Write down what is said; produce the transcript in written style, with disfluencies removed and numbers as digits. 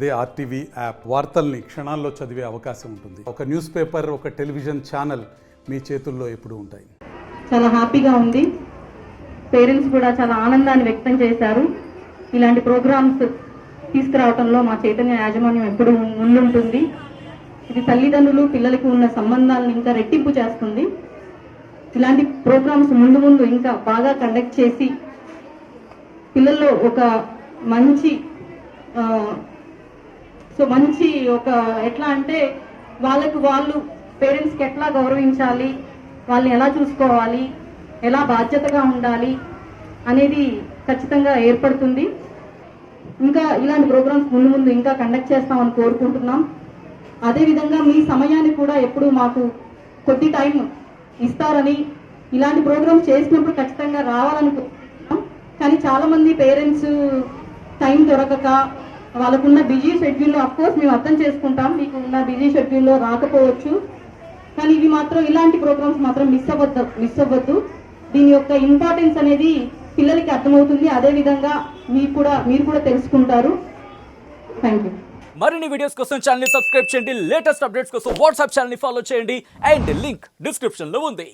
అదే RTV app వార్తల్ని క్షణాల్లో చదివే అవకాశం ఉంటుంది. ఒక న్యూస్ పేపర్, ఒక టెలివిజన్ ఛానల్ మీ చేతుల్లో ఎప్పుడూ ఉంటాయి. చాలా హ్యాపీగా ఉంది. పేరెంట్స్ కూడా చాలా ఆనందాన్ని వ్యక్తం చేశారు. ఇలాంటి ప్రోగ్రామ్స్ తీసుకురావడంలో మా చైతన్య యాజమాన్యం ఎప్పుడు ముందుంటుంది. ఇది తల్లిదండ్రులు పిల్లలకు ఉన్న సంబంధాలను ఇంకా రెట్టింపు చేస్తుంది. ఇలాంటి ప్రోగ్రామ్స్ ముందు ఇంకా బాగా కండక్ట్ చేసి పిల్లల్లో ఒక మంచి ఒక ఎట్లా అంటే వాళ్ళు పేరెంట్స్కి ఎట్లా గౌరవించాలి, వాళ్ళని ఎలా చూసుకోవాలి, ఎలా బాధ్యతగా ఉండాలి అనేది ఖచ్చితంగా ఏర్పడుతుంది. ఇంకా ఇలాంటి ప్రోగ్రామ్స్ ముందు ఇంకా కండక్ట్ చేస్తామని కోరుకుంటున్నాం. అదేవిధంగా మీ సమయాన్ని కూడా ఎప్పుడు మాకు కొద్ది టైం ఇస్తారని, ఇలాంటి ప్రోగ్రామ్స్ చేసినప్పుడు ఖచ్చితంగా రావాలని కోరుకుంటున్నాం. కానీ చాలామంది పేరెంట్స్ టైం దొరకక వాళ్ళకున్న బిజీ షెడ్యూల్లో, అఫ్కోర్స్ మేము అర్థం చేసుకుంటాం, మీకు ఉన్న బిజీ షెడ్యూల్లో రాకపోవచ్చు. కానీ ఇవి మాత్రం ఇలాంటి ప్రోగ్రామ్స్ మాత్రం మిస్ అవ్వద్దు. దీని యొక్క ఇంపార్టెన్స్ అనేది పిల్లలకి అర్థమవుతుంది. అదేవిధంగా మీరు కూడా తెలుసుకుంటారు. Thank you. మరిన్ని వీడియోస్ కోసం ఛానల్ ని సబ్స్క్రైబ్ చేయండి. లేటెస్ట్ అప్డేట్స్ కోసం వాట్సాప్ ఛానల్ ని ఫాలో చేయండి. అండ్ లింక్ డిస్క్రిప్షన్ లో ఉంది.